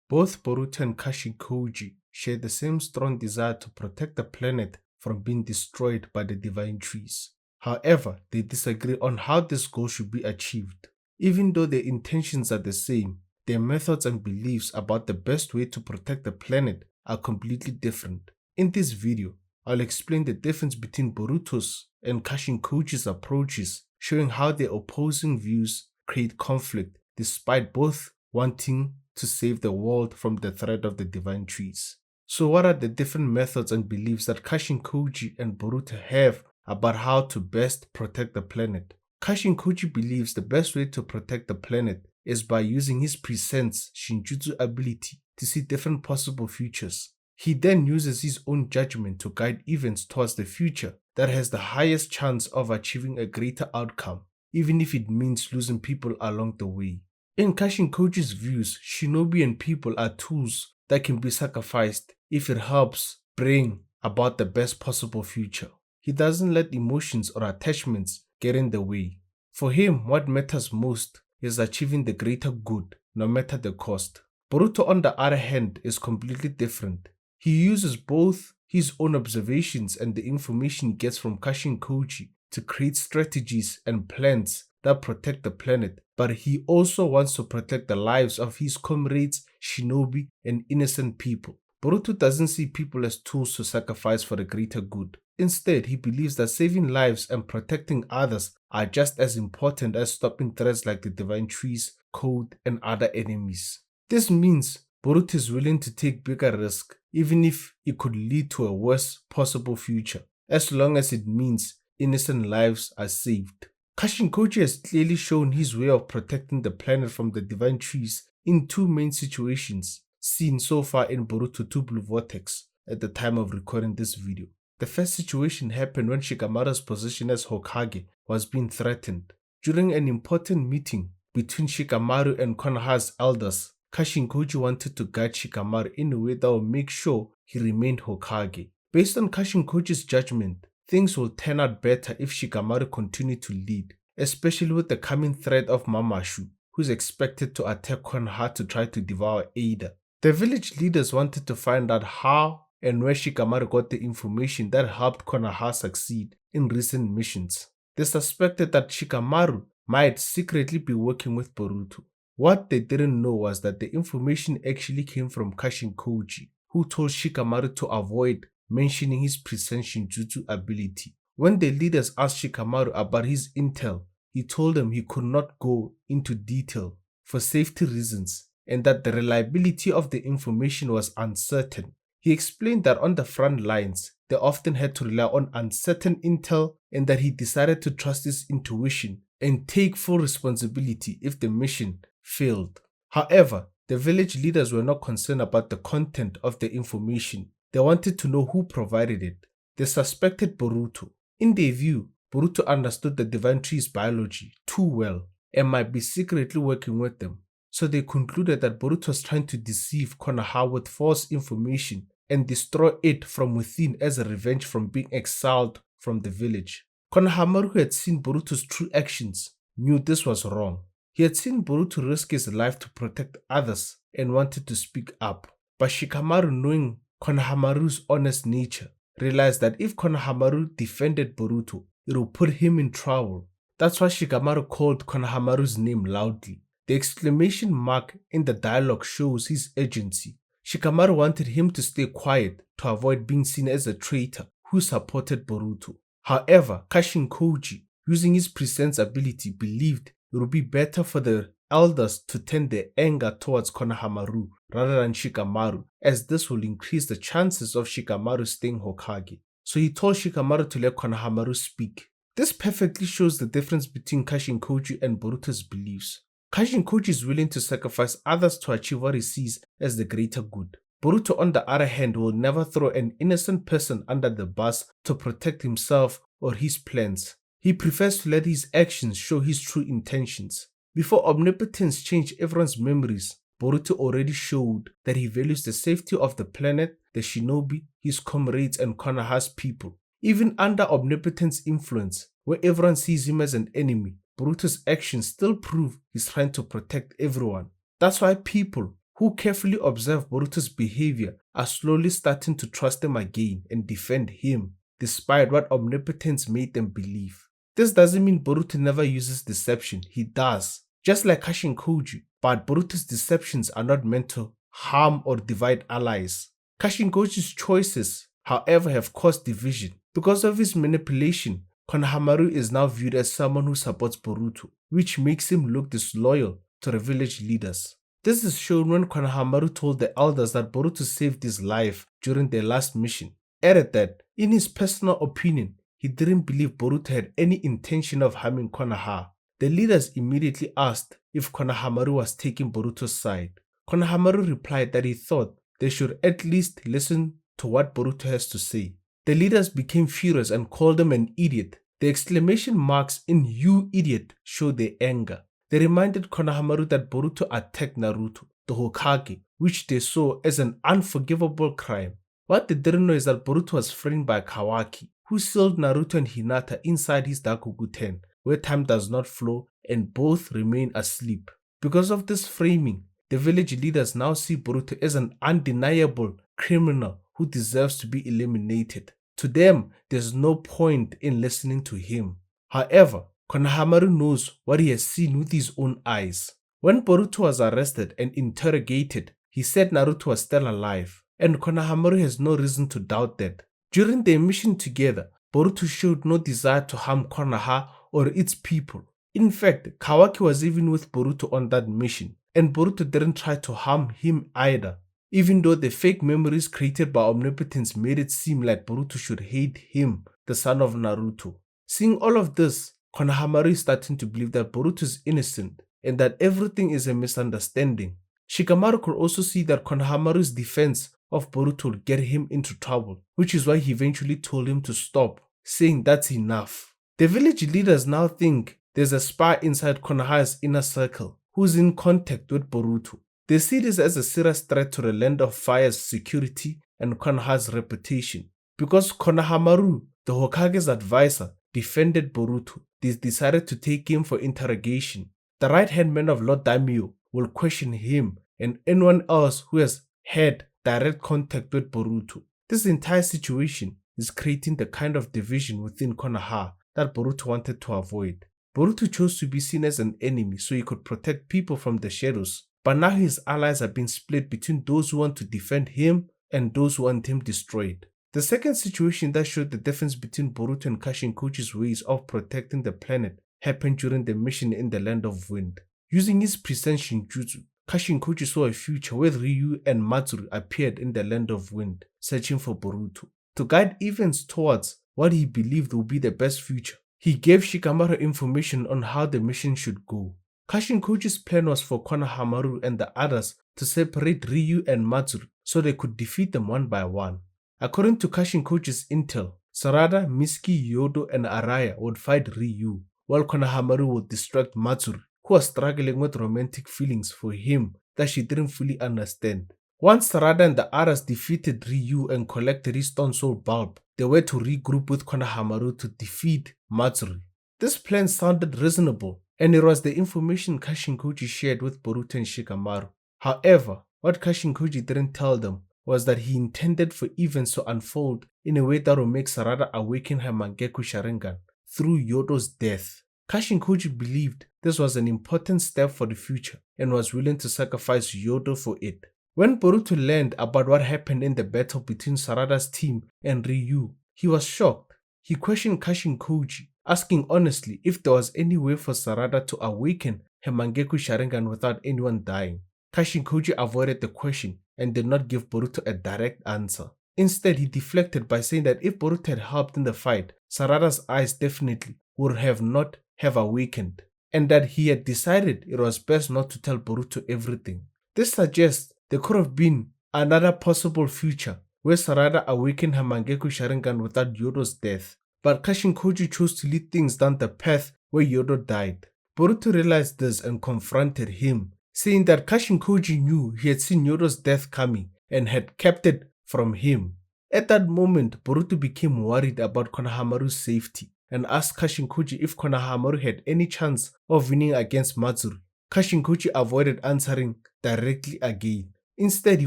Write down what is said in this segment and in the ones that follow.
Both Boruto and Kashin Koji share the same strong desire to protect the planet from being destroyed by the divine trees. However, they disagree on how this goal should be achieved. Even though their intentions are the same, their methods and beliefs about the best way to protect the planet are completely different. In this video, I'll explain the difference between Boruto's and Kashin Koji's approaches, showing how their opposing views create conflict despite both wanting to save the world from the threat of the divine trees. So what are the different methods and beliefs that Kashin Koji and Boruto have about how to best protect the planet? Kashin Koji believes the best way to protect the planet is by using his presents Shinjutsu ability to see different possible futures. He then uses his own judgment to guide events towards the future that has the highest chance of achieving a greater outcome, even if it means losing people along the way. In Kashin Koji's views, shinobi and people are tools that can be sacrificed if it helps bring about the best possible future. He doesn't let emotions or attachments get in the way. For him, what matters most is achieving the greater good, no matter the cost. Boruto, on the other hand, is completely different. He uses both his own observations and the information he gets from Kashin Koji to create strategies and plans that protect the planet, but he also wants to protect the lives of his comrades, shinobi, and innocent people. Boruto doesn't see people as tools to sacrifice for the greater good. Instead, he believes that saving lives and protecting others are just as important as stopping threats like the divine trees, code, and other enemies. This means Boruto is willing to take bigger risks, even if it could lead to a worse possible future, as long as it means innocent lives are saved. Kashin Koji has clearly shown his way of protecting the planet from the divine trees in two main situations seen so far in Boruto 2 Blue Vortex at the time of recording this video. The first situation happened when Shikamaru's position as Hokage was being threatened. During an important meeting between Shikamaru and Konoha's elders, Kashin Koji wanted to guide Shikamaru in a way that would make sure he remained Hokage. Based on Kashin Koji's judgment, things will turn out better if Shikamaru continued to lead, especially with the coming threat of Mamashu, who is expected to attack Konoha to try to devour Ada. The village leaders wanted to find out how and where Shikamaru got the information that helped Konoha succeed in recent missions. They suspected that Shikamaru might secretly be working with Boruto. What they didn't know was that the information actually came from Kashin Koji, who told Shikamaru to avoid mentioning his present Shinjutsu ability. When the leaders asked Shikamaru about his intel, he told them he could not go into detail for safety reasons and that the reliability of the information was uncertain. He explained that on the front lines, they often had to rely on uncertain intel and that he decided to trust his intuition and take full responsibility if the mission failed. However, the village leaders were not concerned about the content of the information. They wanted to know who provided it. They suspected Boruto. In their view, Boruto understood the divine tree's biology too well and might be secretly working with them. So they concluded that Boruto was trying to deceive Konoha with false information and destroy it from within as a revenge from being exiled from the village. Konohamaru, who had seen Boruto's true actions, knew this was wrong. He had seen Boruto risk his life to protect others and wanted to speak up. But Shikamaru, knowing Konohamaru's honest nature, realized that if Konohamaru defended Boruto, it would put him in trouble. That's why Shikamaru called Konohamaru's name loudly. The exclamation mark in the dialogue shows his urgency. Shikamaru wanted him to stay quiet to avoid being seen as a traitor who supported Boruto. However, Kashin Koji, using his presence ability, believed it would be better for the elders to turn their anger towards Konohamaru rather than Shikamaru, as this will increase the chances of Shikamaru staying Hokage. So he told Shikamaru to let Konohamaru speak. This perfectly shows the difference between Kashin Koji and Boruto's beliefs. Kashin Koji is willing to sacrifice others to achieve what he sees as the greater good. Boruto, on the other hand, will never throw an innocent person under the bus to protect himself or his plans. He prefers to let his actions show his true intentions. Before omnipotence changed everyone's memories, Boruto already showed that he values the safety of the planet, the shinobi, his comrades, and Konoha's people. Even under omnipotence influence, where everyone sees him as an enemy, Boruto's actions still prove he's trying to protect everyone. That's why people who carefully observe Boruto's behavior, are slowly starting to trust him again and defend him, despite what omnipotence made them believe. This doesn't mean Boruto never uses deception, he does, just like Kashin Koji, but Boruto's deceptions are not meant to harm or divide allies. Kashin Koji's choices, however, have caused division. Because of his manipulation, Konohamaru is now viewed as someone who supports Boruto, which makes him look disloyal to the village leaders. This is shown when Konohamaru told the elders that Boruto saved his life during their last mission. Added that, in his personal opinion, he didn't believe Boruto had any intention of harming Konoha. The leaders immediately asked if Konohamaru was taking Boruto's side. Konohamaru replied that he thought they should at least listen to what Boruto has to say. The leaders became furious and called him an idiot. The exclamation marks in "you idiot" show their anger. They reminded Konohamaru that Boruto attacked Naruto, the Hokage, which they saw as an unforgivable crime. What they didn't know is that Boruto was framed by Kawaki, who sealed Naruto and Hinata inside his Dakoku-ten, where time does not flow and both remain asleep. Because of this framing, the village leaders now see Boruto as an undeniable criminal who deserves to be eliminated. To them, there's no point in listening to him. However, Konohamaru knows what he has seen with his own eyes. When Boruto was arrested and interrogated, he said Naruto was still alive, and Konohamaru has no reason to doubt that. During their mission together, Boruto showed no desire to harm Konoha or its people. In fact, Kawaki was even with Boruto on that mission, and Boruto didn't try to harm him either. Even though the fake memories created by omnipotence made it seem like Boruto should hate him, the son of Naruto. Seeing all of this, Konohamaru is starting to believe that Boruto is innocent and that everything is a misunderstanding. Shikamaru could also see that Konohamaru's defense of Boruto would get him into trouble, which is why he eventually told him to stop, saying that's enough. The village leaders now think there's a spy inside Konoha's inner circle who's in contact with Boruto. They see this as a serious threat to the Land of Fire's security and Konoha's reputation. Because Konohamaru, the Hokage's advisor, defended Boruto, they decided to take him for interrogation. The right-hand man of Lord Daimyo will question him and anyone else who has had direct contact with Boruto. This entire situation is creating the kind of division within Konoha that Boruto wanted to avoid. Boruto chose to be seen as an enemy so he could protect people from the shadows, but now his allies have been split between those who want to defend him and those who want him destroyed. The second situation that showed the difference between Boruto and Kashin Koji's ways of protecting the planet happened during the mission in the Land of Wind. Using his prescience jutsu, Kashin Koji saw a future where Ryu and Matsuru appeared in the Land of Wind, searching for Boruto. To guide events towards what he believed would be the best future, he gave Shikamaru information on how the mission should go. Kashin Koji's plan was for Konohamaru and the others to separate Ryu and Matsuru so they could defeat them one by one. According to Kashin Koji's intel, Sarada, Mitsuki, Yodo, and Araya would fight Ryu, while Konohamaru would distract Matsuru, who was struggling with romantic feelings for him that she didn't fully understand. Once Sarada and the others defeated Ryu and collected his Stone Soul Bulb, they were to regroup with Konohamaru to defeat Matsuru. This plan sounded reasonable, and it was the information Kashin Koji shared with Boruto and Shikamaru. However, what Kashin Koji didn't tell them was that he intended for events to unfold in a way that would make Sarada awaken her Mangekyou Sharingan through Yodo's death. Kashin Koji believed this was an important step for the future and was willing to sacrifice Yodo for it. When Boruto learned about what happened in the battle between Sarada's team and Ryu, he was shocked. He questioned Kashin Koji, asking honestly if there was any way for Sarada to awaken her Mangekyou Sharingan without anyone dying. Kashin Koji avoided the question and did not give Boruto a direct answer. Instead, he deflected by saying that if Boruto had helped in the fight, Sarada's eyes definitely would not have awakened, and that he had decided it was best not to tell Boruto everything. This suggests there could have been another possible future where Sarada awakened her Mangekyou Sharingan without Yodo's death, but Kashin Koji chose to lead things down the path where Yodo died. Boruto realized this and confronted him, saying that Kashin Koji knew he had seen Yodo's death coming and had kept it from him. At that moment, Boruto became worried about Konohamaru's safety and asked Kashin Koji if Konohamaru had any chance of winning against Matsuru. Kashin Koji avoided answering directly again, Instead, he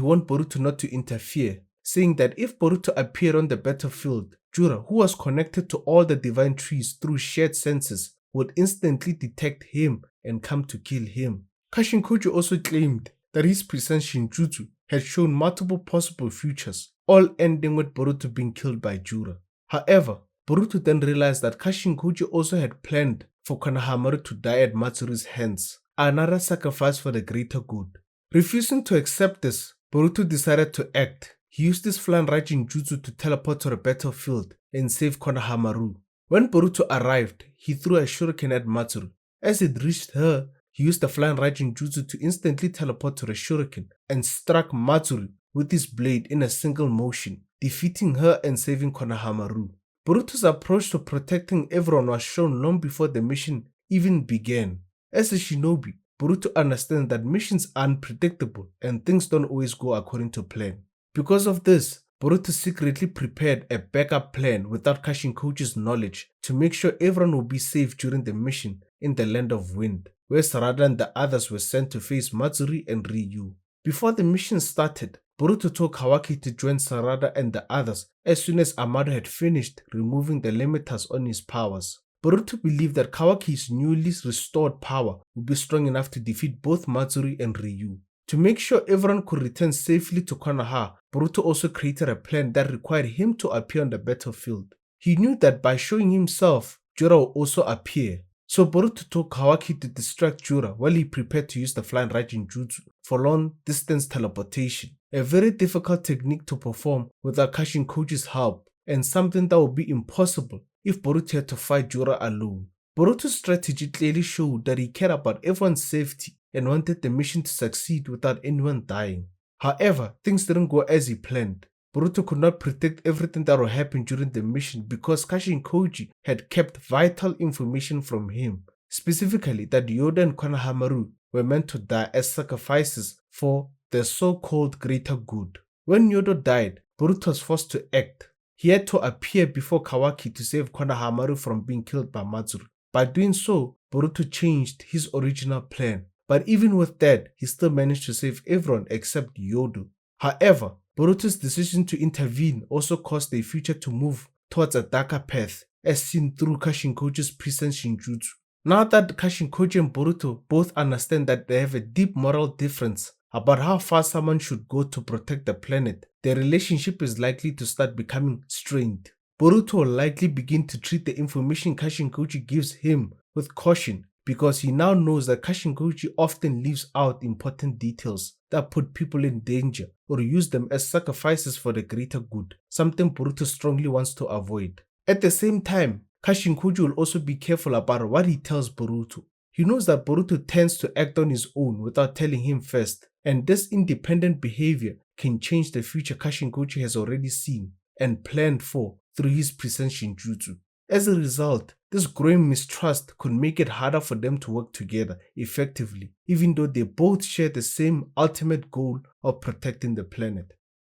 warned Boruto not to interfere, saying that if Boruto appeared on the battlefield, Jura, who was connected to all the divine trees through shared senses, would instantly detect him and come to kill him. Kashin Koji also claimed that his present Shinjutsu had shown multiple possible futures, all ending with Boruto being killed by Jura. However, Boruto then realized that Kashin Koji also had planned for Konohamaru to die at Matsuri's hands, another sacrifice for the greater good. Refusing to accept this, Boruto decided to act. He used his flying Raijin Jutsu to teleport to the battlefield and save Konohamaru. When Boruto arrived, he threw a shuriken at Matsuri. As it reached her, he used the flying Raijin Jutsu to instantly teleport to the shuriken and struck Matsuri with his blade in a single motion, defeating her and saving Konohamaru. Boruto's approach to protecting everyone was shown long before the mission even began. As a shinobi, Boruto understands that missions are unpredictable and things don't always go according to plan. Because of this, Boruto secretly prepared a backup plan without Kashin Koji's knowledge to make sure everyone will be safe during the mission in the Land of Wind, where Sarada and the others were sent to face Matsuri and Ryu. Before the mission started, Boruto told Kawaki to join Sarada and the others as soon as Amado had finished removing the limiters on his powers. Boruto believed that Kawaki's newly restored power would be strong enough to defeat both Matsuri and Ryu. To make sure everyone could return safely to Konoha, Boruto also created a plan that required him to appear on the battlefield. He knew that by showing himself, Jura would also appear. So Boruto told Kawaki to distract Jura while he prepared to use the flying Raijin Jutsu for long-distance teleportation, a very difficult technique to perform without Kashin Koji's help, and something that would be impossible if Boruto had to fight Jura alone. Boruto's strategy clearly showed that he cared about everyone's safety and wanted the mission to succeed without anyone dying. However, things didn't go as he planned. Boruto could not predict everything that would happen during the mission because Kashin Koji had kept vital information from him, specifically that Yoda and Konohamaru were meant to die as sacrifices for the so-called greater good. When Yoda died, Boruto was forced to act. He had to appear before Kawaki to save Konohamaru from being killed by Matsuri. By doing so, Boruto changed his original plan. But even with that, he still managed to save everyone except Yodo. However, Boruto's decision to intervene also caused their future to move towards a darker path, as seen through Kashin Koji's present Shinjutsu. Now that Kashin Koji and Boruto both understand that they have a deep moral difference about how far someone should go to protect the planet, their relationship is likely to start becoming strained. Boruto will likely begin to treat the information Kashin Koji gives him with caution, because he now knows that Kashin Koji often leaves out important details that put people in danger or use them as sacrifices for the greater good, something Boruto strongly wants to avoid. At the same time, Kashin Koji will also be careful about what he tells Boruto. He knows that Boruto tends to act on his own without telling him first, and this independent behavior can change the future Kashin Koji has already seen and planned for through his present Shinjutsu. As a result, this growing mistrust could make it harder for them to work together effectively, even though they both share the same ultimate goal of protecting the planet.